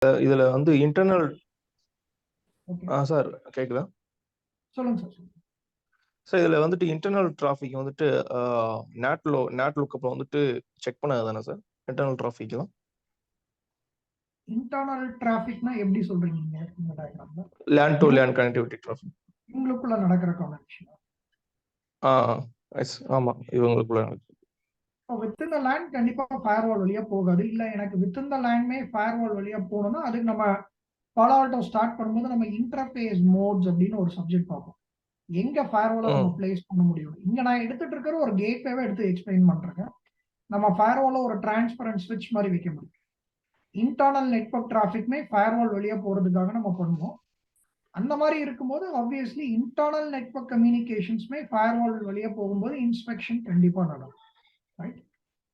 இதுல வந்து internal okay sir கேக்குதா சொல்லுங்க சார். சார் இதுல வந்துட்டு இன்டர்னல் டிராஃபிக் வந்துட்டு நேட் லுக்கப்ல வந்துட்டு செக் பண்ணது தானே சார் இன்டர்னல் டிராஃபிக் தான் இன்டர்னல் டிராஃபிக்னா எப்படி சொல்றீங்க நீங்க இந்த டயக்ராம்ல? Land to land connectivity traffic உங்களுக்குள்ள நடக்கிற கனெக்ஷன். ஆமா இவங்களுக்குள்ள வித்தின் த லேண்ட் கண்டிப்பா ஃபயர்வால் வழியா போகாது. இல்ல எனக்கு வித்தின் த லேண்ட்மே ஃபயர்வால் வழியா போகணும்னா அதுக்கு நம்ம பாலால்டோ ஸ்டார்ட் பண்ணும்போது நம்ம இன்டர்ஃபேஸ் மோட்ஸ் அப்படின்னு ஒரு சப்ஜெக்ட் பார்ப்போம். எங்க ஃபயர்வாலை நம்ம பிளேஸ் பண்ண முடியும். இங்க நான் எடுத்துட்டு இருக்கிற ஒரு கேட்வேவை எடுத்து எக்ஸ்பிளைன் பண்றேன். நம்ம ஃபயர்வாலை ஒரு டிரான்ஸ்பரண்ட் ஸ்விட்ச் மாதிரி வைக்க முடியும். இன்டர்னல் நெட்வொர்க் டிராஃபிக்மே ஃபயர்வால் வழியா போறதுக்காக நம்ம பண்ணுவோம். அந்த மாதிரி இருக்கும்போது ஆப்வியஸ்லி இன்டர்னல் நெட்வொர்க் கம்யூனிகேஷன்ஸ்மே ஃபயர்வால் வழியா போகும்போது இன்ஸ்பெக்ஷன் கண்டிப்பா நடக்கும். ரைட்.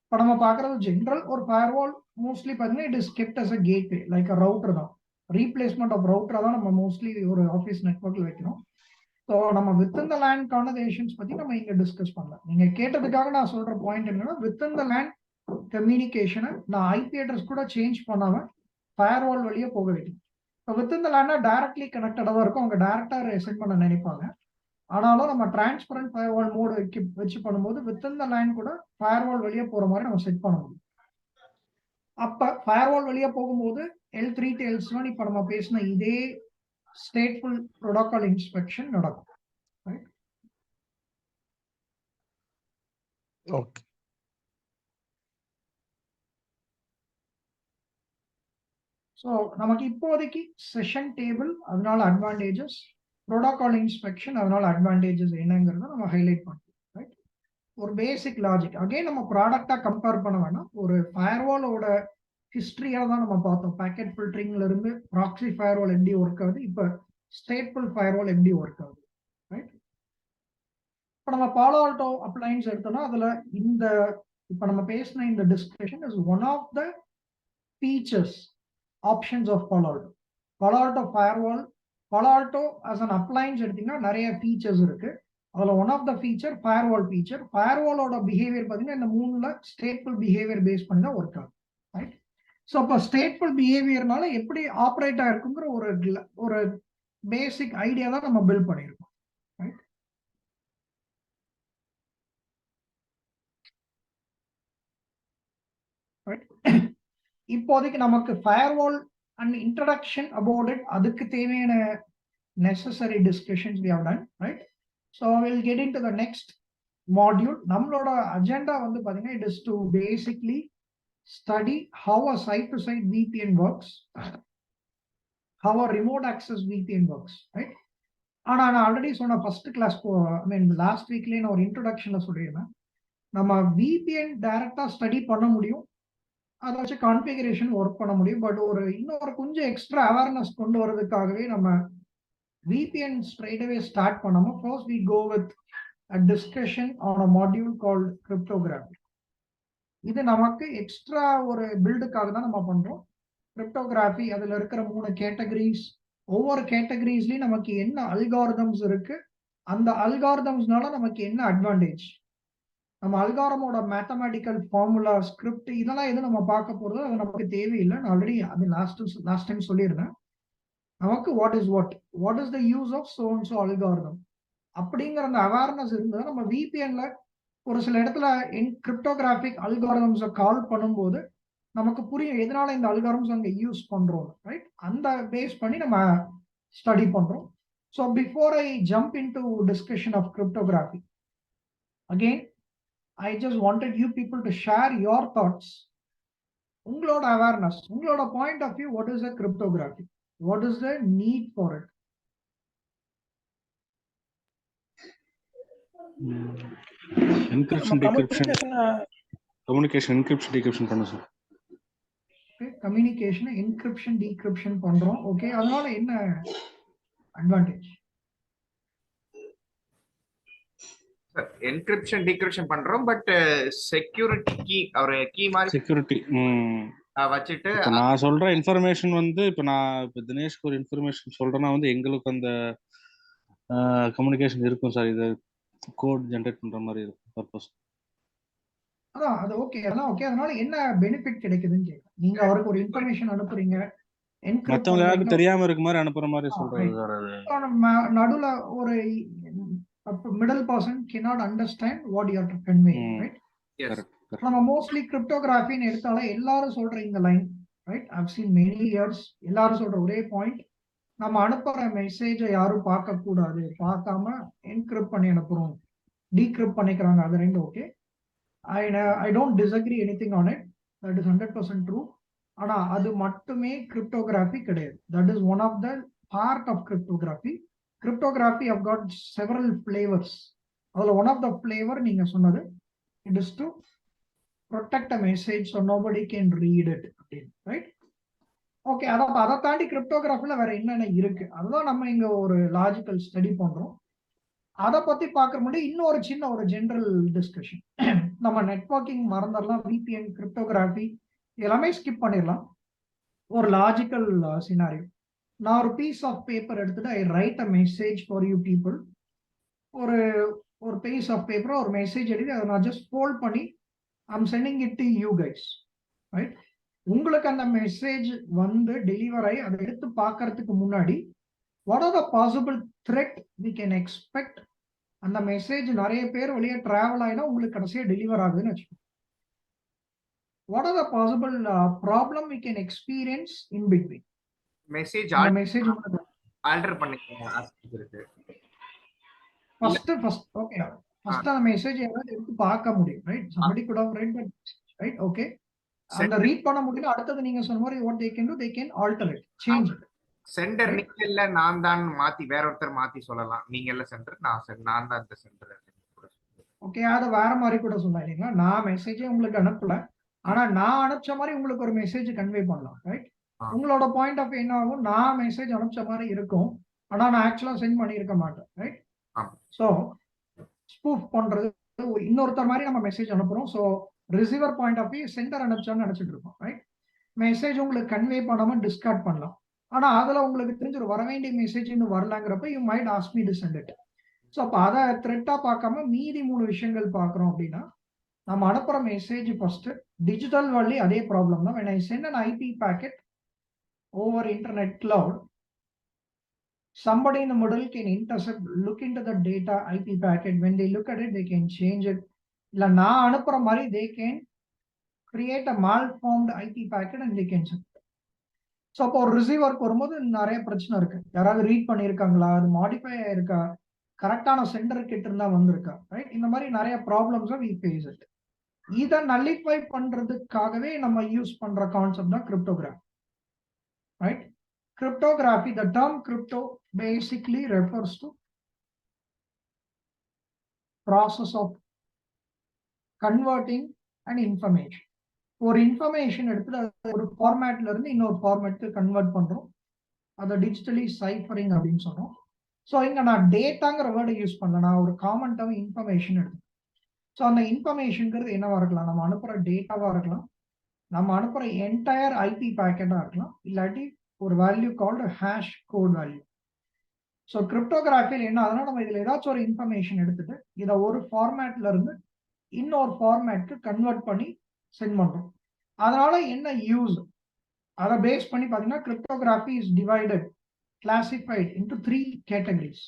இப்போ நம்ம பார்க்குறது ஜென்ரல் ஒரு ஃபயர்வால் மோஸ்ட்லி பார்த்தீங்கன்னா it is kept as a gateway like a router தான். ரீப்ளேஸ்மெண்ட் ஆஃப் ரவுட்டரை தான் நம்ம மோஸ்ட்லி ஒரு ஆஃபீஸ் நெட்வொர்க்கில் வைக்கிறோம். ஸோ நம்ம வித்தின் த லேண்ட் கான்வர்சேஷன்ஸ் பற்றி நம்ம இங்கே டிஸ்கஸ் பண்ணலாம். நீங்கள் கேட்டதுக்காக நான் சொல்கிற பாயிண்ட் என்னன்னா வித்தின் த லேண்ட் கம்யூனிகேஷனை நான் ஐபி அட்ரஸ் கூட சேஞ்ச் பண்ணாமல் ஃபயர்வால் வழியாக போக வைக்கணும். இப்போ வித்தின் த லேண்டா டைரக்ட்லி கனெக்டடாக தான் இருக்கும். அவங்க டேரக்டாக சென்ட் பண்ண நினைப்பாங்க. ஆனாலும் நம்ம டிரான்ஸ்பரண்ட் ஃபயர்வால் மோடு வச்சு பண்ணும்போது வித்தின் த லைன் கூட ஃபயர்வால் வெளியே போற மாதிரி நம்ம செட் பண்ண முடியும். அப்ப ஃபயர்வால் வெளியே போகும்போது L3 to L7 இப்ப நம்ம பேசின இதே ஸ்டேட்ஃபுல் ப்ரோட்டோகால் இன்ஸ்பெக்ஷன் நடக்கும். ஓகே. ஸோ நமக்கு இப்போதைக்கு செஷன் டேபிள் அதனால அட்வான்டேஜஸ், ப்ரோட்டோகால் இன்ஸ்பெக்ஷன் அதனால அட்வான்டேஜஸ் என்னங்கிறத நம்ம ஹைலைட் பண்ணுறோம். ரைட். ஒரு பேசிக் லாஜிக் அகைன் நம்ம ப்ராடக்டா கம்பேர் பண்ண வேணாம். ஒரு ஃபயர்வாலோட ஹிஸ்டரியாக தான் நம்ம பார்த்தோம். பேக்கெட் ஃபில்டரிங்ல இருந்து ப்ராக்ஸி ஃபயர்வால் எப்படி ஒர்க் ஆகுது, இப்போ ஸ்டேட்ஃபுல் ஃபயர்வால் எப்படி ஒர்க் ஆகுது. ரைட். இப்போ நம்ம பாலோ ஆல்டோ அப்ளையன்ஸ் எடுத்தோம்னா அதுல இந்த இப்போ நம்ம பேசின இந்த discussion is one of the features options of Palo Alto. Palo Alto firewall, Palo Alto as an appliance எடுத்தீங்கன்னா நிறைய ஃபீச்சர்ஸ் இருக்கு. அதில் one of the feature firewall feature. ஃபயர்வாலோட பிஹேவியர் பார்த்தீங்கன்னா இந்த மூணுல ஸ்டேட்ஃபுல் பிஹேவியர் பேஸ் பண்ணி தான் ஒர்க் ஆகும். ரைட். ஸோ அப்போ ஸ்டேட்ஃபுல் பிஹேவியர்னால எப்படி ஆப்ரேட் ஆயிருக்குங்கிற ஒரு பேசிக் ஐடியா தான் நம்ம பில்ட் பண்ணியிருக்கோம். ரைட். இப்போதைக்கு நமக்கு firewall and introduction about it அதுக்கு தேவையான necessary discussions we have done. Right. So we'll get into the next module. நம்மளோட அஜெண்டா வந்து பாத்தீங்கன்னா it is to basically study how a site-to-site VPN works, how a remote access VPN works, right? ஆனா நான் already சொன்ன first class last வீக்லயே நான் ஒரு இன்ட்ரோடக்ஷன்ல சொல்லியிருந்தேன். நம்ம விபிஎன் டைரக்டா ஸ்டடி பண்ண முடியும், அதை வச்சு கான்ஃபிகரேஷன் ஒர்க் பண்ண முடியும். பட் இன்னொரு கொஞ்சம் எக்ஸ்ட்ரா அவேர்னஸ் கொண்டு வரதுக்காகவே நம்ம விபிஎன் ஸ்ட்ரைட் அவே ஸ்டார்ட் பண்ணாம first we go with a discussion on a module called cryptography. இது நமக்கு எக்ஸ்ட்ரா ஒரு பில்டுக்காக தான் நம்ம பண்றோம். கிரிப்டோகிராஃபி அதுல இருக்கிற 3 கேட்டகரிஸ், ஒவ்வொரு கேட்டகரிஸ்லயும் நமக்கு என்ன அல்காரிதம்ஸ் இருக்கு, அந்த அல்காரிதம்ஸ்னால நமக்கு என்ன அட்வான்டேஜ், நம்ம அல்காரமோட மேத்தமேட்டிக்கல் ஃபார்முலா ஸ்கிரிப்ட் இதெல்லாம் எதுவும் நம்ம பார்க்க போறது அது நமக்கு தேவையில்லை. நான் ஆல்ரெடி அது லாஸ்ட் டைம் சொல்லியிருந்தேன். நமக்கு what is the use of so and so algorithm அப்படிங்கிற அந்த அவேர்னஸ் இருந்தது. நம்ம விபிஎன்ல ஒரு சில இடத்துல கிரிப்டோகிராஃபிக் அல்காரிதம்ஸை கால் பண்ணும்போது நமக்கு புரியும் எதனால இந்த அல்காரிதம்ஸ் அங்கே யூஸ் பண்றோம். ரைட். அந்த பேஸ் பண்ணி நம்ம ஸ்டடி பண்றோம். So before I jump into discussion of cryptography, again I just wanted you people to share your thoughts. உங்களோட அவேர்னஸ், உங்களோட point of view, what is a cryptography? What is the need for it? Encryption, decryption, communication, encryption, decryption பண்ணு sir. Okay, communication encryption decryption பண்றோம். Okay, அதனால என்ன advantage? Encryption decryption பண்றோம், but security key ஒரு key மாதிரி security வச்சுட்டு நான் சொல்ற இன்ஃபர்மேஷன் வந்து இப்போ தினேஷ்க்கு ஒரு இன்ஃபர்மேஷன் சொல்றேன்னா வந்து எங்களுக்கு அந்த கம்யூனிகேஷன் இருக்கும் சார். இது கோட் ஜென்ரேட் பண்ற மாதிரி இருக்கும் பர்பஸ். அதான் அது ஓகே, அதெல்லாம் ஓகே. அதனால என்ன பெனிஃபிட் கிடைக்குதுன்னு கேட்குறேன். நீங்க அவருக்கு ஒரு இன்ஃபர்மேஷன் அனுப்புறீங்க, என்கிரிப்ட் மத்தவங்க யாருக்கும் பண்றீங்க. தெரியாம இருக்க மாதிரி அனுப்புற மாதிரி சொல்றது right. சார் அது. நடுவுல ஒரு middle person cannot understand what you are to convey, right? Yes. Correct. நம்ம மோஸ்ட்லி கிரிப்டோகிராஃபின்னு எடுத்தாலே எல்லாரும் சொல்ற இந்த line, right? I've seen many years எல்லாரும் சொல்ற ஒரே பாயிண்ட், நம்ம அனுப்புற மெசேஜை யாரும் பார்க்க கூடாது, பார்க்காம என்கிரிப்ட் பண்ணி அனுப்புறோம், டீக்ரிப்ட் பண்ணிக்கிறாங்க, அது ரெண்டு okay. I don't disagree anything on it, that is 100% true. ஆனா அது மட்டுமே கிரிப்டோகிராஃபி கிடையாது. That is one of the part of cryptography. Cryptography have got several flavors. அதுல one of the flavor நீங்க சொன்னது, it is to protect a message so nobody can read it, right? Okay, அதை தாண்டி கிரிப்டோகிராஃபில வேற என்னென்ன இருக்கு, அதுதான் நம்ம இங்க ஒரு லாஜிக்கல் ஸ்டடி பண்றோம். அதை பத்தி பார்க்க முடியும். இன்னொரு சின்ன ஒரு ஜெனரல் டிஸ்கஷன், நம்ம நெட்வொர்க்கிங் மறந்துடலாம், விபிஎன், கிரிப்டோகிராஃபி எல்லாமே ஸ்கிப் பண்ணிடலாம். ஒரு லாஜிக்கல் சினாரியோ, நான் ஒரு பீஸ் ஆஃப் பேப்பர் எடுத்துட்டு I write a message for you people. ஒரு பீஸ் ஆஃப் பேப்பர் ஒரு மெசேஜ் எழுதி அதை நான் ஜஸ்ட் ஃபோல்ட் பண்ணி I'm sending it to you guys, right? உங்களுக்கு அந்த மெசேஜ் வந்து டெலிவர் ஆகி அதை எடுத்து பார்க்கறதுக்கு முன்னாடி what are the possible threat we can expect? அந்த மெசேஜ் நிறைய பேர் வழியா டிராவல் ஆயினா உங்களுக்கு கடைசியா டெலிவர் ஆகுதுன்னு வச்சுக்கோங்க. What are the possible problem we can experience in between? Message அந்த மெசேஜ் ஆல்டர் பண்ணிக்கலாம் ஃபர்ஸ்ட் ஓகே, ஃபர்ஸ்ட் அந்த மெசேஜ் யாராவது எடுத்து பார்க்க முடியும், right? somebody could have read that message, right? okay, அந்த ரீட் பண்ண முடியல, அடுத்தது நீங்க சொன்ன மாதிரி what they can do, they can alter it, change it. Centre நீங்க இல்ல நான் தான் மாத்தி வேற ஒருத்தர் மாத்தி சொல்லலாம், நீங்க இல்ல சென்டர் நான் தான் இந்த சென்டர். ஓகே, அது வேற மாதிரி கூட சொல்லலாம் இல்லைங்களா? நான் மெசேஜே உங்களுக்கு அனுப்பல, ஆனா நான் அனுப்பிச்ச மாதிரி உங்களுக்கு ஒரு மெசேஜ் கன்வே பண்ணலாம், ரைட்? உங்களோட பாயிண்ட் ஆஃப் என்ன ஆகும், நான் மெசேஜ் அனுப்பிச்ச மாதிரி இருக்கும், ஆனா நான் ஆக்சுவலா சென்ட் பண்ணியிருக்க மாட்டேன், ரைட்? ஸோ ஸ்பூஃப் பண்றது இன்னொருத்தர் மாதிரி நம்ம மெசேஜ் அனுப்புறோம். So receiver point of view sender அனுப்பிச்சான்னு நினைச்சிட்டு இருக்கோம், ரைட்? மெசேஜ் உங்களுக்கு கன்வே பண்ணாம டிஸ்கார்ட் பண்ணலாம், ஆனா அதுல உங்களுக்கு தெரிஞ்சு வர வேண்டிய மெசேஜ் இன்னும் வரலாங்கிறப்ப you might ask me to send it. So அப்போ அதை த்ரெட்டா பார்க்காம மீதி 3 விஷயங்கள் பார்க்குறோம் அப்படின்னா, நம்ம அனுப்புற மெசேஜ் ஃபர்ஸ்ட் டிஜிட்டல் வழி அதே ப்ராப்ளம் தான். when I send an IP packet over internet cloud, somebody in the middle can intercept, look into the data IP packet. When they look at it, they can change it. இல்ல நான் அனுப்புற மாதிரி they can create a malformed IP packet and they can send. So அப்போ ஒரு ரிசீவருக்கு வரும்போது நிறைய பிரச்சனை இருக்கு, யாராவது ரீட் பண்ணியிருக்காங்களா, அது மாடிஃபை ஆயிருக்கா, கரெக்டான சென்டர் கிட்ட இருந்தா வந்திருக்கா, ரைட்? இந்த மாதிரி நிறைய ப்ராப்ளம்ஸ் we face it. இதை நல்லிஃபை பண்றதுக்காகவே நம்ம யூஸ் பண்ற கான்செப்ட் தான் cryptography, right? Cryptography, the term crypto basically refers to process of converting an information. ஒரு இன்ஃபர்மேஷன் எடுத்துட்டு ஒரு ஃபார்மேட்ல இருந்து இன்னொரு ஃபார்மேட்க்கு கன்வெர்ட் பண்றோம், அதை டிஜிட்டலி சைஃபரிங் அப்படின்னு சொல்றோம். ஸோ இங்க நான் டேட்டாங்கிற வேர்டை யூஸ் பண்ணல, நான் ஒரு காமன் டேர்ம் இன்ஃபர்மேஷன் எடுத்து. ஸோ அந்த இன்ஃபர்மேஷன்ங்கிறது என்னவா இருக்கலாம், நம்ம அனுப்புற டேட்டாவா இருக்கலாம், நம்ம அனுப்புற என்டையர் ஐபி பேக்கெட்டா இருக்கலாம், இல்லாட்டி ஒரு value called hash code value. So கிரிப்டோகிராஃபியில் என்ன ஆகுதுன்னா, நம்ம இதில் ஏதாச்சும் ஒரு இன்ஃபர்மேஷன் எடுத்துட்டு இதை ஒரு ஃபார்மேட்ல இருந்து இன்னொரு ஃபார்மேட்க்கு கன்வெர்ட் பண்ணி சென்ட் பண்றோம். அதனால என்ன யூஸ், அதை பேஸ் பண்ணி பார்த்தீங்கன்னா cryptography is divided, classified into 3 categories: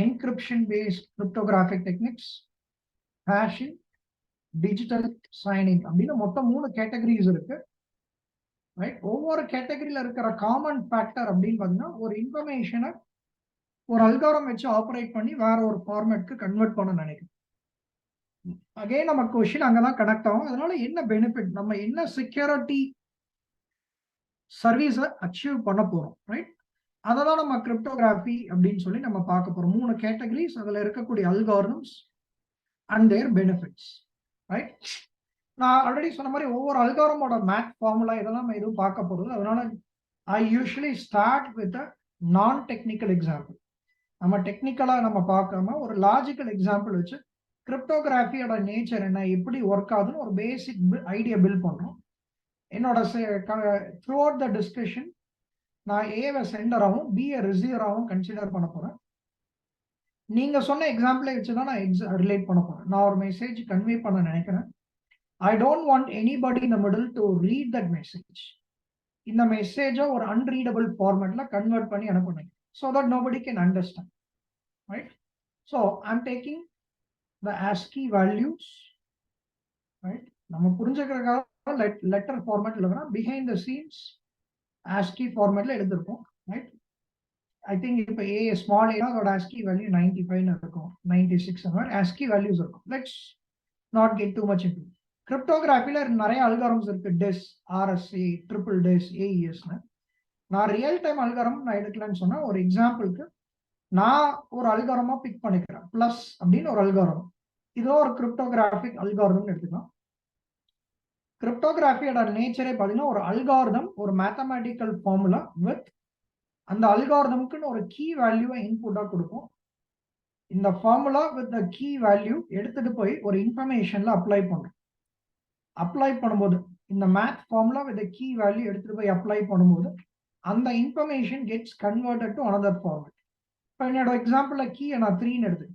encryption based cryptographic techniques, hashing, digital signing அப்படின்னு மொத்தம் 3 கேட்டகரிஸ் இருக்கு, ரைட்? ஒவ்வொரு கேட்டகரியில இருக்கிற காமன் ஃபேக்டர் அப்படின்னு பார்த்தீங்கன்னா, ஒரு இன்ஃபர்மேஷனை ஒரு அல்காரம் வச்சு ஆப்ரேட் பண்ணி வேற ஒரு ஃபார்மேட்க்கு கன்வெர்ட் பண்ண நினைக்கும். அகைன் நம்ம கொஸ்டின் அங்கதான் கனெக்ட் ஆகும். அதனால என்ன பெனிஃபிட், நம்ம என்ன செக்யூரிட்டி சர்வீஸை அச்சீவ் பண்ண போறோம், ரைட்? அதெல்லாம் நம்ம கிரிப்டோகிராஃபி அப்படின்னு சொல்லி நம்ம பார்க்க போறோம். 3 கேட்டகரிஸ், அதுல இருக்கக்கூடிய algorithms and their benefits, right? நான் ஆல்ரெடி சொன்ன மாதிரி ஒவ்வொரு அல்காரமோட மேத் ஃபார்முலா இதெல்லாம் நம்ம எதுவும் பார்க்க போறது. அதனால ஐ யூஸ்வலி ஸ்டார்ட் வித் அ நான் டெக்னிக்கல் எக்ஸாம்பிள். நம்ம டெக்னிக்கலா நம்ம பார்க்காம ஒரு லாஜிக்கல் எக்ஸாம்பிள் வச்சு கிரிப்டோகிராஃபியோட நேச்சர் என்ன, எப்படி ஒர்க் ஆகுதுன்னு ஒரு பேசிக் ஐடியா பில்ட் பண்றோம். என்னோட த்ரூ அவுட் த டிஸ்கஷன் நான் ஏவை சென்டராகவும் பிஏ ரிசீவராகவும் கன்சிடர் பண்ண போறேன். நீங்க சொன்ன எக்ஸாம்பிளை வச்சுதான் நான் ரிலேட் பண்ண போறேன். நான் ஒரு மெசேஜ் கன்வே பண்ண நினைக்கிறேன். I don't want anybody in the middle to read that message. இந்த மெசேஜை ஒரு அன்ரீடபிள் ஃபார்மேட்ல கன்வெர்ட் பண்ணி அனுப்பணும், so that nobody can understand, right? So I'm taking the ASCII values, right? நம்ம புரிஞ்சுக்கிறதுக்காக லெட்டர் ஃபார்மேட்ல இல்லைன்னா பிஹைண்ட் த சீன்ஸ் ASCII ஃபார்மேட்ல எடுத்திருப்போம், ரைட்? ஐ திங்க் இப்போ ஏ ஸ்மால் ஏனா அதோட ASCII வேல்யூ 95 இருக்கும், 96 அந்த மாதிரி ASCII வேல்யூஸ் இருக்கும். Let's not get too much into. கிரிப்டோகிராஃபில நிறைய அல்காரம்ஸ் இருக்கு, டெஸ், ஆர்எஸ்ஏ, ட்ரிபிள் டெஸ், ஏஇஎஸ்னு. நான் ரியல் டைம் அல்காரம் நான் எடுக்கலன்னு சொன்னா, ஒரு எக்ஸாம்பிளுக்கு நான் ஒரு அல்காரமா பிக் பண்ணிக்கிறேன், பிளஸ் அப்படின்னு ஒரு அல்காரம். இதோ ஒரு கிரிப்டோகிராஃபிக் அல்காரம்னு எடுத்துக்கலாம். கிரிப்டோகிராஃபியோட நேச்சரே பார்த்தீங்கன்னா ஒரு அல்காரிதம், ஒரு மேத்தமேட்டிக்கல் ஃபார்முலா வித் அந்த அல்காரிதம்க்குன்னு ஒரு கீ வேல்யூவை இன்புட்டா கொடுக்கும். இந்த formula with the key value எடுத்துட்டு போய் ஒரு இன்ஃபர்மேஷன்ல அப்ளை பண்றோம். அப்ளை பண்ணும்போது இந்த math formula with key value எடுத்துட்டு போய் அப்ளை பண்ணும்போது அந்த information gets converted to another format. இப்போ என்னோட எக்ஸாம்பிள்ல கீ நான் 3ன்னு எடுத்து,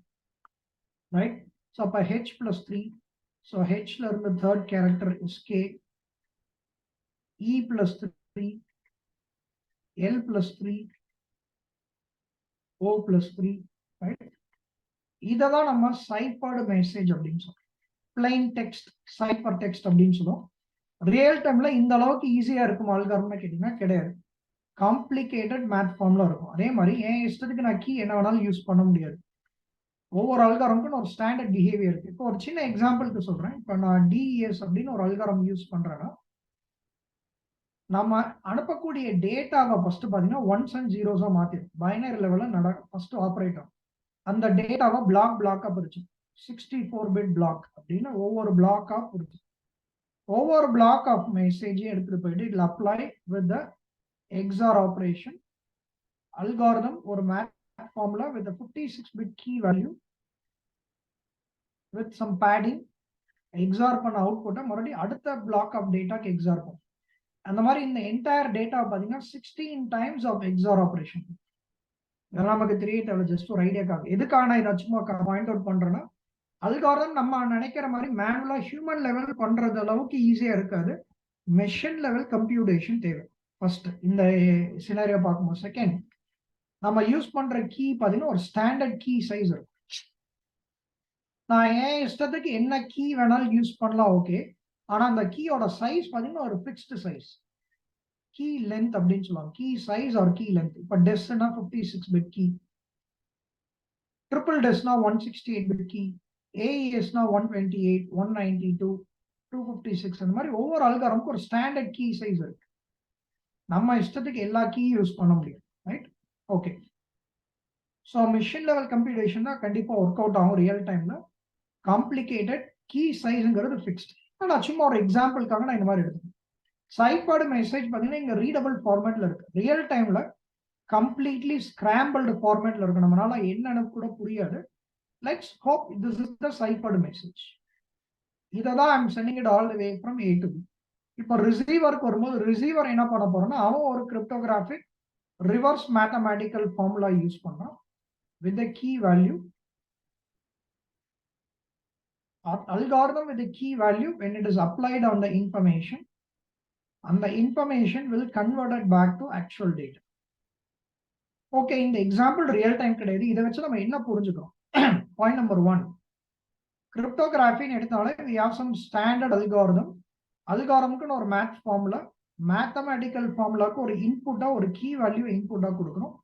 ரைட்? ஸோ அப்போ h + 3, ஸோ ஹெச்ல இருந்து third character is K, E + 3, L + 3, O + 3, right? இதை தான் நம்ம சைஃபர்டு மெசேஜ் அப்படின்னு சொல்றோம். பிளைன் டெக்ஸ்ட், சைஃபர் டெக்ஸ்ட் அப்படின்னு சொல்லுவோம். ரியல் டைம்ல இந்த அளவுக்கு ஈஸியா இருக்கும் அல்காரம்னு கேட்டீங்கன்னா கிடையாது, காம்ப்ளிகேட்டட் மேத் ஃபார்ம்ல இருக்கும். அதே மாதிரி என் இஷ்டத்துக்கு நான் கீ என்ன வேணாலும் யூஸ் பண்ண முடியாது. ஒவ்வொரு அல்காரமுக்கும் ஒரு ஸ்டாண்டர்ட் பிஹேவியர் இருக்கு. இப்போ ஒரு சின்ன எக்ஸாம்பிளுக்கு சொல்றேன். இப்போ நான் டிஎஸ் அப்படின்னு ஒரு அல்காரம் யூஸ் பண்றேன்னா, நம்ம அனுப்பக்கூடிய டேட்டாவை ஃபர்ஸ்ட் பாத்தீங்கன்னா 1s and 0s மாத்திடும். பைனரி லெவல்ல ஃபர்ஸ்ட் ஆப்ரேட் ஆகும். அந்த டேட்டாவை பிளாக்கா பிரிச்சு 64 பிட் பிளாக் அப்படின்னு ஒவ்வொரு பிளாக்கா பிரிச்சு ஒவ்வொரு பிளாக் ஆஃப் மெசேஜையும் எடுத்துட்டு போயிட்டு இதில் apply with the XOR operation algorithm, ஒரு math formula with 56 bit key value with some padding XOR பண்ண அவுட்புட்டை மறுபடியும் அடுத்த பிளாக் ஆஃப் டேட்டாக்கு எக்ஸார் பண்ணும். அந்த மாதிரி இந்த என்டையர் டேட்டா பார்த்தீங்கன்னா 16 டைம்ஸ் ஆஃப் எக்ஸார் ஆப்ரேஷன். இதெல்லாம் நமக்கு தெரிய ஜஸ்ட் ஒரு ஐடியாக்காக. எதுக்கான இதை சும்மா பாயிண்ட் அவுட் பண்றேன்னா, அல்காரிதம் நம்ம நினைக்கிற மாதிரி மேனுவலா ஹியூமன் லெவல் பண்றது அளவுக்கு ஈஸியா இருக்காது. மெஷின் லெவல் கம்ப்யூட்டேஷன் தேவை ஃபர்ஸ்ட் இந்த சினாரியோ பார்க்கும்போது. செகண்ட், நம்ம யூஸ் பண்ற கீ பார்த்தீங்கன்னா ஒரு ஸ்டாண்டர்ட் கீ சைஸ் இருக்கும். நான் என் இஷ்டத்துக்கு என்ன கீ வேணாலும் யூஸ் பண்ணலாம், ஓகே. ஆனா அந்த கீயோட சைஸ் பார்த்தீங்கன்னா ஒரு ஃபிக்ஸ்டு சைஸ், கீ லென்த் அப்படின்னு சொல்லுவாங்க. Key size or key length. இப்போ டெஸ்னா 56 பிட் கீ, ட்ரிபிள் டெஸ்னா 168 பிட் கீ, ஏஇஎஸ்னா 128, 192, 256 அந்த மாதிரி ஒவ்வொரு அல்காரமுக்கும் ஒரு ஸ்டாண்டர்ட் கீ சைஸ் இருக்கு. நம்ம இஷ்டத்துக்கு எல்லா கீ யூஸ் பண்ண முடியும், right? Okay. So machine level computation தான் கண்டிப்பாக ஒர்க் அவுட் ஆகும் ரியல் டைம்ல. காம்ப்ளிகேட்டட் கீ சைஸுங்கிறது ஃபிக்ஸ்ட். நான் சும்மா ஒரு எக்ஸாம்பிளுக்காக நான் இந்த மாதிரி எடுத்துக்கேன். சைஃபர்டு மெசேஜ் பார்த்தீங்கன்னா இங்கே ரீடபிள் ஃபார்மேட்ல இருக்கு. ரியல் டைம்ல கம்ப்ளீட்லி ஸ்கிராம்பிள்டு ஃபார்மேட்ல இருக்கு. நம்மளால என்னன்னு கூட புரியாது. Let's hope this is the ciphered message. இதான் I'm sending it all the way from A to B. இப்போ ரிசீவருக்கு வரும்போது ரிசீவர் என்ன பண்ண போறோம்னா, அவன் ஒரு cryptographic reverse mathematical formula use பண்றான் with the key value, algorithm with the key value. When it is applied on the information, and the information will convert it back to actual data. Okay, இந்த example real time கிடையாது. இதை வச்சு நம்ம என்ன புரிஞ்சுக்கிறோம்? Point number 1, கிரிப்டோகிராஃபின்னு எடுத்தாலே we have some standard algorithm. அல்காரமுக்குன்னு ஒரு math formula, mathematical ஃபார்முலாக்கு ஒரு இன்புட்டா ஒரு கீ வேல்யூ இன்புட்டா கொடுக்கணும்.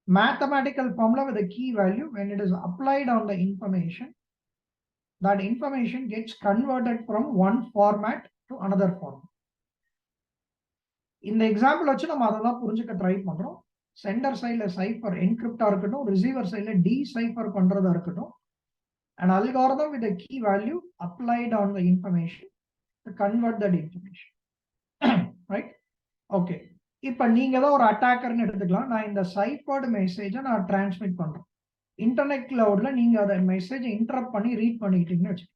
Mathematical formula with key value when it is applied on the information, that information gets converted from one format to another format. இந்த example வச்சு நம்ம அதை தான் புரிஞ்சுக்க ட்ரை பண்றோம். சென்டர் சைட்ல சைஃபர் என்கிரிப்டா இருக்கட்டும், ரிசீவர் சைட்ல டீசைஃபர் பண்றதா இருக்கட்டும், an algorithm with a key value applied on the information to convert that information. Right? Okay. இப்போ நீங்க தான் ஒரு அட்டாக்கர்னு எடுத்துக்கலாம். நான் இந்த சைஃபர்டு மெசேஜை நான் டிரான்ஸ்மிட் பண்றேன். இன்டர்நெட் கிளவுட்ல நீங்க அதை மெசேஜை இன்டரப்ட் பண்ணி ரீட் பண்ணிக்கிட்டீங்கன்னு வச்சு,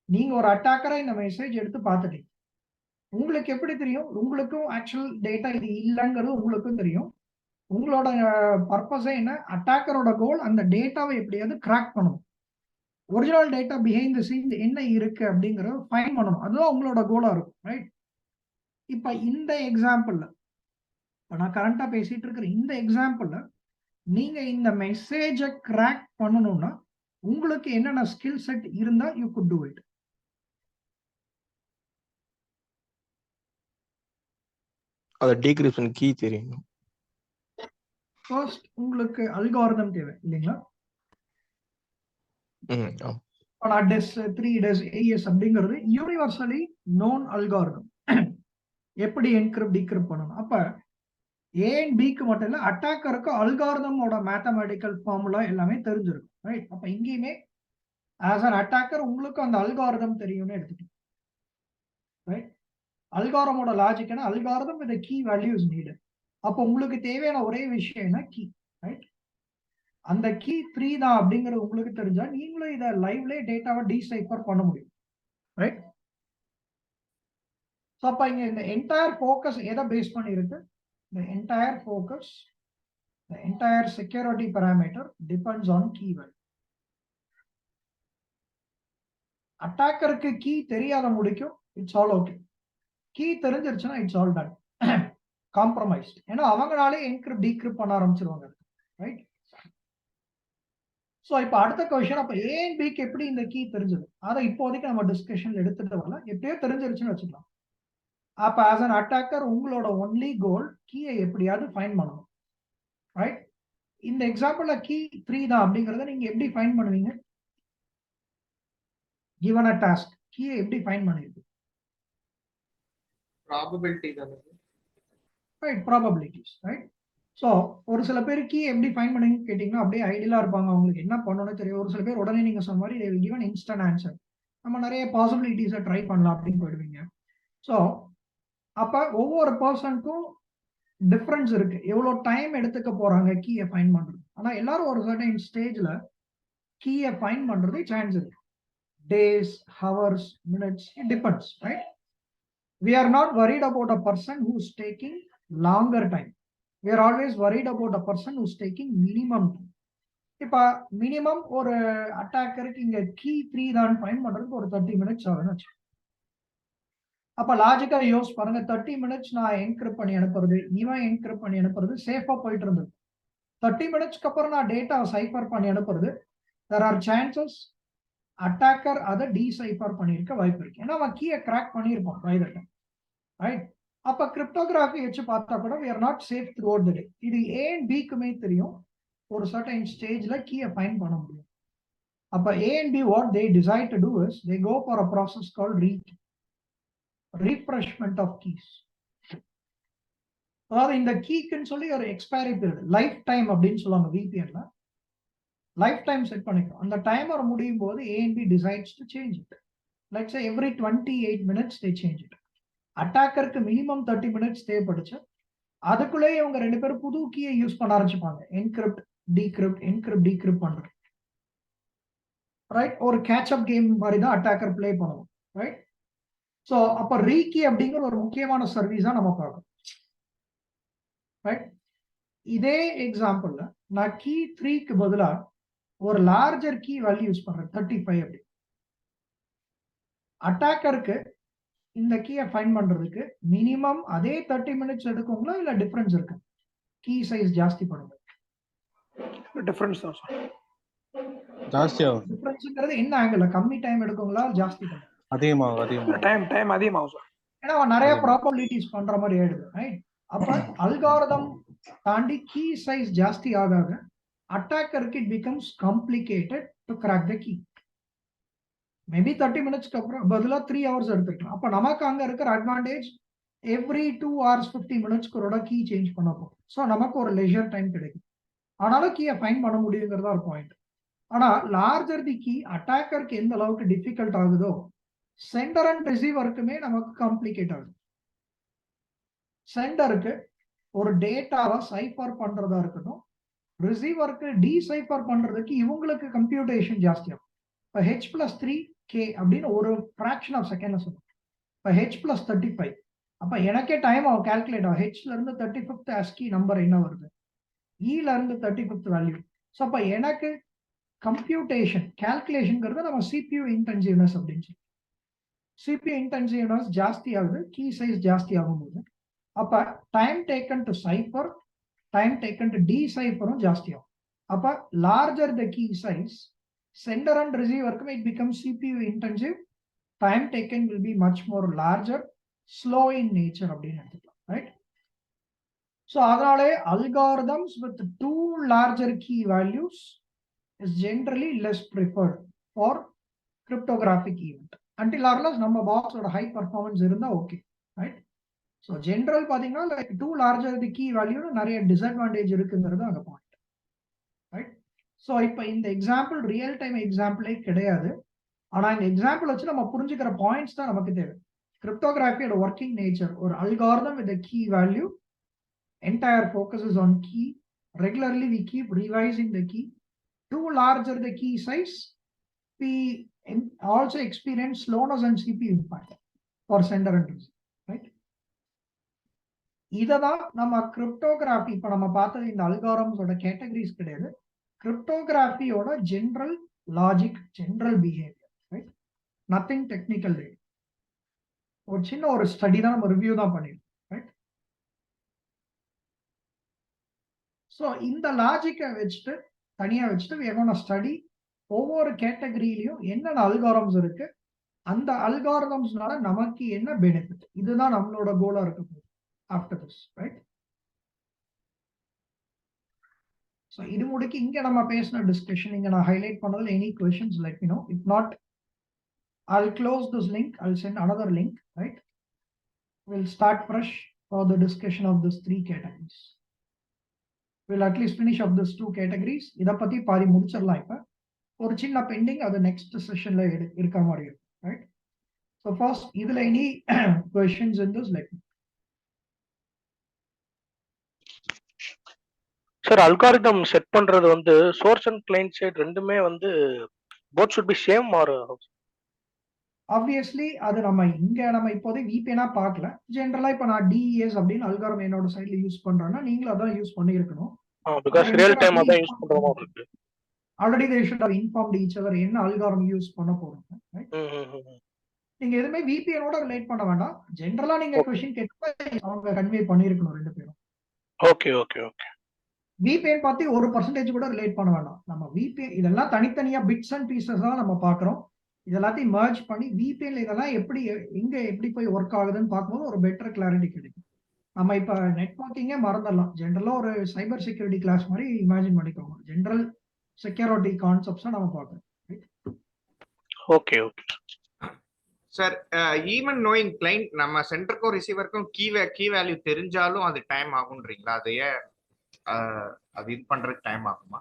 நீங்க ஒரு அட்டாக்கரா இந்த மெசேஜ் எடுத்து பார்த்துட்டீங்க. உங்களுக்கு எப்படி தெரியும்? உங்களுக்கும் ஆக்சுவல் டேட்டா இது இல்லைங்கிறது உங்களுக்கும் தெரியும். உங்களோட பர்பஸே என்ன? அட்டாக்கரோட கோல் அந்த டேட்டாவை எப்படியாவது கிராக் பண்ணணும். Original data behind the scene என்ன இருக்கு அப்படிங்கறத ஃபைண்ட் பண்ணணும். அதுதான் உங்களோட கோலா இருக்கும், ரைட்? இப்ப இந்த எக்ஸாம்பிள்ல நான் கரண்டா பேசிட்டு இருக்கிற இந்த எக்ஸாம்பிள்ல நீங்க இந்த மெசேஜை கிராக் பண்ணணும்னா உங்களுக்கு என்னென்ன ஸ்கில் செட் இருந்தா யூ குட் டூ இட். அது டீக்ரிப்ஷன் கீ தெரியும். ஃபர்ஸ்ட் உங்களுக்கு அல்காரிதம் தேவை இல்லைங்களா? டெஸ் 3 டெஸ் ஏஎஸ் அப்படிங்கிறது யூனிவர்சலி நோன் அல்காரிதம். எப்படி என்கிரிப்ட் டிகிரிப்ட் பண்ணணும். அப்ப ஏ அண்ட் பிக்கு மட்டும் இல்ல, அட்டாக்கருக்கு அல்காரிதமோட மேத்தமெட்டிக்கல் ஃபார்முலா எல்லாமே தெரிஞ்சிருக்கும், ரைட்? அப்ப இங்கேயுமே ஆஸ் அன் அட்டாக்கர் உங்களுக்கு அந்த அல்காரிதம் தெரியும்னு எடுத்துக்கணும், ரைட்? அல்காரமோட லாஜிக் என்ன? Algorithm with key values need. அப்போ உங்களுக்கு தேவையான ஒரே விஷயம் என்ன? Key, right? அந்த கீ 3 தான் அப்படிங்கிறது உங்களுக்கு தெரிஞ்சா நீங்களும் இதை லைவ்ல டேட்டாவை டீசைஃபர் பண்ண முடியும், ரைட்? ஸோ அப்போ இங்க இந்த என்டையர் ஃபோக்கஸ் எதை பேஸ் பண்ணியிருக்கு? The entire focus, the entire security parameter depends on key value. அட்டாக்கருக்கு கீ தெரியாத முடிக்கும், இட்ஸ் ஆல் ஓகே. கீ தெரிஞ்சிருச்சுன்னா இட்ஸ் ஆல் டன், காம்ப்ரமைஸ்ட். ஏன்னா அவங்களாலே என்கிரிப்ட் டீக்ரிப்ட் பண்ண ஆரம்பிச்சிருவாங்க, ரைட்? ஸோ இப்போ அடுத்த கொஸ்டின், அப்போ ஏ அண்ட் பிக்கு எப்படி இந்த கீ தெரிஞ்சது? அதை இப்போதைக்கு நம்ம டிஸ்கஷன்ல எடுத்துட்டு வரலாம். எப்படியோ தெரிஞ்சிருச்சுன்னு வச்சுக்கலாம். அப்ப ஆஸ் அன் அட்டாக்கர் உங்களோட ஒன்லி கோல் கீயை எப்படியாவது ஃபைண்ட் பண்ணணும், ரைட்? இந்த எக்ஸாம்பிள்ல கீ 3 தான் அப்படிங்கறத நீங்க எப்படி ஃபைண்ட் பண்ணுவீங்க? given a task கீயை எப்படி ஃபைண்ட் பண்ணுவீங்க? ப்ராபபிலிட்டி தான், ரைட்? Probabilities, right? ஸோ ஒரு சில பேர் கீ எப்படி ஃபைண்ட் பண்ணுவீங்க கேட்டீங்கன்னா அப்படியே ஐடியலா இருப்பாங்க, அவங்களுக்கு என்ன பண்ணணும்னு தெரியும். ஒரு சில பேர் உடனே நீங்க சொன்ன மாதிரி given instant ஆன்சர், நம்ம நிறைய பாசிபிலிட்டிஸை ட்ரை பண்ணலாம் அப்படின்னு போயிடுவீங்க. ஸோ அப்ப ஒவ்வொரு பர்சனுக்கும் டிஃபரன்ஸ் இருக்கு, எவ்வளவு டைம் எடுத்துக்க போறாங்க கீயை ஃபைண்ட் பண்றது. ஆனா எல்லாரும் ஒரு சர்டன் ஸ்டேஜ்ல கீயை ஃபைண்ட் பண்றது சான்ஸ் இருக்கு. Days, hours, minutes, it depends, right? We are not worried about a person who's taking longer time. We are always worried about a person who's taking minimum time. இப்ப minimum ஒரு அட்டாக்கருக்கு இங்க key 3 தான் find பண்றதுக்கு ஒரு 30 minutes ஆகும்னு வச்சு. அப்ப லாஜிக்கா யோஸ் பாருங்க, 30 மினிட்ஸ் நான் என்கிரிப்ட் பண்ணி அனுப்புறது, இவன் என்கிரிப்ட் பண்ணி அனுப்புறது சேஃபா போயிட்டு இருந்தது. 30 மினிட்ஸ்க்கு அப்புறம் நான் டேட்டா சைஃபர் பண்ணி அனுப்புறது, there are chances அட்டாக்கர் அதை டீசைஃபர் பண்ணியிருக்க வாய்ப்பு இருக்கு. ஏன்னா அவன் கீயை கிராக் பண்ணியிருப்பான் பை த டைம், ரைட்? அப்ப கிரிப்டோகிராஃபி வச்சு பார்த்தா கூட we are not safe throughout the day. இது ஏ அண்ட் பிக்குமே தெரியும், ஒரு சர்டன் ஸ்டேஜ்ல கீயை ஃபைண்ட் பண்ண முடியும். அப்ப A and B what they decide to do is they go for a process called refreshment of keys. அதாவது இந்த கீக்குன்னு சொல்லி ஒரு எக்ஸ்பைரி பீரியட், லைஃப் டைம் அப்படின்னு சொல்லுவாங்க விபிஎன்ல, லைஃப் டைம் செட் பண்ணிக்கிறோம். அந்த டைமர் முடியும் போது A and B decides to change it. Let's say every 28 minutes they change it. அட்டாக்கருக்கு மினிமம் 30 மினிட்ஸ் தேவைப்படுச்சு. அதுக்குள்ளே இவங்க 2 பேரும் புது கீயை யூஸ் பண்ண ஆரம்பிச்சுப்பாங்க, என்கிரிப்ட் டீக்ரிப்ட் பண்றது, ரைட்? ஒரு கேட்சப் கேம் மாதிரி தான் அட்டாக்கர் பிளே பண்ணுவோம், ரைட்? ஸோ அப்ப ரீகீ அப்படிங்கிற ஒரு முக்கியமான சர்வீஸா நம்ம பார்க்கணும், ரைட்? இதே எக்ஸாம்பிள்ல நான் கீ 3க்கு பதிலா ஒரு லார்ஜர் கீ வேல்யூ யூஸ் பண்றேன், 35 அப்படி. அட்டாக்கருக்கு இந்த கீயை ஃபைண்ட் பண்றதுக்கு மினிமம் அதே 30 மினிட்ஸ் எடுக்குங்களா இல்ல டிஃபரன்ஸ் இருக்கு? கீ சைஸ் ஜாஸ்தி பண்ணுங்க, டிஃபரன்ஸ் தான் சார், ஜாஸ்தியாகும். டிஃபரன்ஸ்ங்கிறது என்ன ஆங்கிள்? கம்மி டைம் எடுக்குங்களா ஜாஸ்தி பண்ணுங்க? அதிகமாகும். டைம் அதிகமாகும் சார். ஏன்னா அவன் நிறைய ப்ராபபிலிட்டிஸ் பண்ற மாதிரி ஆயிடுது, ரைட்? அப்ப அல்காரிதம் தாண்டி கீ சைஸ் ஜாஸ்தி ஆக அட்டாக்கருக்கு it becomes complicated to crack the key. Maybe 30 மினிட்ஸ்க்கு அப்புறம் பதிலா 3 ஹவர்ஸ் எடுத்துக்கலாம். அப்ப நமக்கு அங்க இருக்கிற அட்வான்டேஜ் எவ்ரி 2 hours 50 மினிட்ஸ்க்கு கீ சேஞ்ச் பண்ண போகும். ஸோ நமக்கு ஒரு லெஷர் டைம் கிடைக்கும். ஆனாலும் கீயை ஃபைண்ட் பண்ண முடியுங்கிறதா ஒரு பாயிண்ட். ஆனா லார்ஜர் தி கீ அட்டாக்கருக்கு எந்த அளவுக்கு டிஃபிகல்ட் ஆகுதோ சென்டர் அண்ட் ரிசீவருக்குமே நமக்கு காம்ப்ளிகேட் ஆகுது. சென்டருக்கு ஒரு டேட்டாவை சைஃபர் பண்றதா இருக்கட்டும், ரிசீவருக்கு டீசைஃபர் பண்றதுக்கு இவங்களுக்கு கம்ப்யூட்டேஷன் ஜாஸ்தியாகும். இப்போ h+3k அப்படின்னு ஒரு ஃபிராக்ஷன் ஆஃப் செகண்ட்ல சொல்லுவோம். இப்போ h+35, அப்ப எனக்கே டைம் ஆகும் கால்குலேட் ஆகும். ஹெச்ல இருந்து 35th ASCII நம்பர் என்ன வருது, ஈல இருந்து 35th வேல்யூ. ஸோ அப்ப எனக்கு கம்ப்யூட்டேஷன் கால்குலேஷன்ங்கிறது நம்ம CPU இன்டென்சிவ்னஸ் அப்படின்னு சொல்லி. CPU intensiveness ஜாஸ்தி ஆகுது, key size ஜாஸ்தி ஆகும்போது அப்ப time taken to cipher, time taken to decipher ஜாஸ்தி ஆகும். அப்ப larger the key size, sender and receiver it becomes CPU intensive, time taken will be much more larger, slow in nature அப்படின்னு எடுத்துக்கலாம், right? So அதனாலே algorithms with two larger key values is generally less preferred for cryptographic event. Until or unless நம்ம box ஓட high performance இருந்தா okay, right? So general பாத்தீங்கன்னா like two larger the key value நிறைய disadvantage இருக்குங்கிறது அங்க point, right? So இப்போ இந்த example real time எக்ஸாம்பிளே கிடையாது, ஆனா இந்த எக்ஸாம்பிள் வச்சு நம்ம புரிஞ்சுக்கிற பாயிண்ட்ஸ் தான் நமக்கு தேவை. கிரிப்டோகிராஃபியோட ஒர்க்கிங் நேச்சர், ஒரு algorithm with key value, entire focus is on key, regularly we keep revising the key, too larger the key size, we also experience slowness and CPU impact for sender and receiver, right? இததான் நம்ம cryptography இப்ப நம்ம பார்த்தது இந்த அல்காரிதம்ஸோட categories கிடையாது, கிரிப்டோகிராஃபியோட general logic, general behaviour, right? Nothing technical. ஒரு சின்ன ஒரு ஸ்டடி தான், நம்ம ரிவ்யூ தான் பண்ணிருக்கோம், ரைட்? ஸோ இந்த லாஜிக்கை வச்சுட்டு தனியா வச்சுட்டு we are going to study ஒவ்வொரு கேட்டகரியிலையும் என்னென்ன அல்காரிதம்ஸ் இருக்கு, அந்த அல்காரிதம்ஸ்னால நமக்கு என்ன பெனிஃபிட், இதுதான் நம்மளோட கோலா இருக்க போகுது ஆஃப்டர் திஸ், ரைட்? ஸோ இது முடிக்கு இங்க நம்ம பேசின டிஸ்கஷன் இங்க நான் ஹைலைட் பண்ணதுல any questions let me know. If not I'll close this link, I'll send another link, right? We'll start fresh for the discussion of these three categories. We'll at least finish up these two categories. இத பத்தி பாதி முடிச்சிடலாம். இப்ப ஒரு சின்ன bending அது next செஷன்ல இருக்க மாதிரி இருக்கும், ரைட்? ஸோ ஃபர்ஸ்ட் இதுல any questions in this let. Sir, algorithm set பண்றது வந்து சோர்ஸ் அண்ட் கிளையன்ட் சைடு ரெண்டுமே வந்து both should be same or obviously அது நம்ம இப்போதைக்கு VPN பார்க்கல. ஜென்ரலா இப்ப நான் DES அப்படின்னு அல்காரிதம் என்னோட சைட்ல யூஸ் பண்றேன்னா நீங்களும் அதான் யூஸ் பண்ணிருக்கணும். because real time அதான் யூஸ் பண்ற மாதிரி இருக்கு. Already they should have informed each other என்ன அல்காரிதம் யூஸ் பண்ண போறோம், ரைட்? நீங்க எதுவுமே VPN ஓட ரிலேட் பண்ண வேண்டாம். ஜென்ரலா நீங்க क्वेश्चन கேட்டா அவங்க கன்வே பண்ணிருக்கணும் ரெண்டு பேரும். Okay okay okay. VPN பத்தி 1% கூட ரிலேட் பண்ண வேண்டாம். நம்ம VPN இதெல்லாம் தனித்தனியா பிட்ஸ் அண்ட் பீசஸ் தான் நம்ம பாக்குறோம். இதெல்லாத்தையும் மர்ஜ் பண்ணி VPN இதெல்லாம் எப்படி போய் ஒர்க் ஆகுதுன்னு பார்க்கும்போது ஒரு பெட்டர் கிளாரிட்டி கிடைக்கும். நம்ம இப்ப நெட்வொர்க்கிங்கே மறந்துடலாம். ஜென்ரலா ஒரு சைபர் செக்யூரிட்டி கிளாஸ் மாதிரி இமேஜின் பண்ணிக்கோங்க. ஜென்ரல் செக்யூரிட்டி கான்செப்ட்ஸ் நம்ம பார்க்கறோம். Okay okay sir. Even knowing client நம்ம சென்டருக்கும் ரிசீவருக்கும் கீ வேல்யூ தெரிஞ்சாலும் அது டைம் ஆகும்ன்றீங்களா? அது ஏன் அது இது பண்றதுக்கு டைம் ஆகுமா?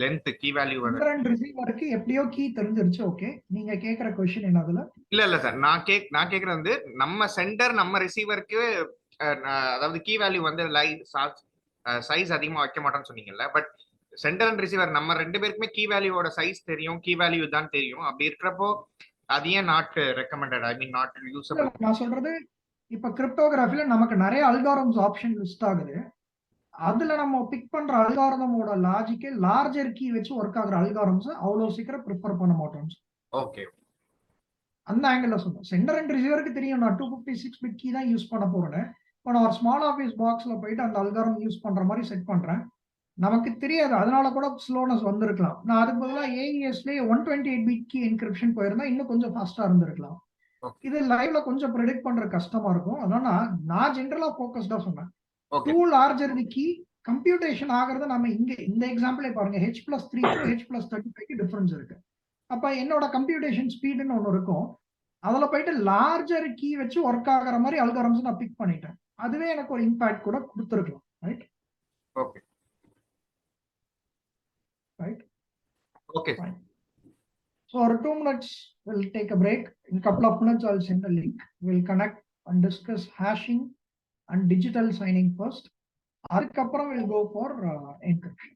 Length key value sender and ரிசீவருக்கு எப்படியோ கீ தெரிஞ்சிருச்சு. ஓகே, நீங்க கேக்குற क्वेश्चन என்னதுல? இல்ல சார், நான் கேக்குறது வந்து நம்ம சென்டர் நம்ம ரிசீவருக்கு அதாவது கீ வேல்யூ வந்து சைஸ் அதிகமா வைக்க மாட்டோம்னு சொன்னீங்கல்ல. பட் சென்டர் அண்ட் ரிசீவர் நம்ம ரெண்டு பேருக்குமே கீ வேல்யூவோட சைஸ் தெரியும், கீ வேல்யூ தான் தெரியும். அப்படி இருக்கிறப்போ அது ஏன் not recommended, I mean not usable? நான் சொல்றது இப்ப கிரிப்டோகிராஃபில நமக்கு நிறைய அல்காரிதம்ஸ் ஆப்ஷன் லிஸ்ட் ஆகுது. அதுல நம்ம பிக் பண்ற அல்காரிதமோட லாஜிக்கே லார்ஜர் கீ வச்சு ஒர்க் ஆகுற அல்காரிதம்ஸ் அவ்வளவு சீக்கிரம் ப்ரிஃபர் பண்ண மாட்டோம். ஓகே, அந்த ஆங்கிள் சொல்றேன். சென்டர் அண்ட் ரிசீவருக்கு தெரியும் நான் 256 பிட் கீ தான் யூஸ் பண்ண போறேன். இப்போ நான் ஒரு ஸ்மால் ஆஃபீஸ் பாக்ஸ்ல போயிட்டு அந்த அல்காரிதம் யூஸ் பண்ற மாதிரி செட் பண்றேன். நமக்கு தெரியாது, அதனால கூட ஸ்லோனஸ் வந்திருக்கலாம். நான் அதுக்கு பதிலாக AESலயே 128 பிட் கீ என்கிரிப்ஷன் போயிருந்தா இன்னும் கொஞ்சம் ஃபாஸ்டா இருந்திருக்கலாம். இது லைவ்ல கொஞ்சம் ப்ரெடிக்ட் பண்ற கஷ்டமா இருக்கும். அதனால நான் ஜென்ரலா ஃபோக்கஸ்டா சொன்னேன். To larger the key computation ஆகிறது நம்ம இந்த எக்ஸாம்பிளே பாருங்க. H+3 to H+35 டிஃபரன்ஸ் இருக்கு. அப்ப என்னோட கம்ப்யூட்டேஷன் ஸ்பீடுன்னு ஒன்று இருக்கும். அதுல போயிட்டு லார்ஜர் கீ வச்சு ஒர்க் ஆகிற மாதிரி அல்காரிதம்ஸ் நான் பிக் பண்ணிட்டேன். அதுவே எனக்கு ஒரு இம்பாக்ட் கூட கொடுத்துருக்கலாம், right? Okay right, okay. So for 2 minutes we'll take a break. In a couple of minutes I'll send a link. We'll connect and discuss hashing and digital signing first. அதுக்கப்புறம் we'll go for encryption.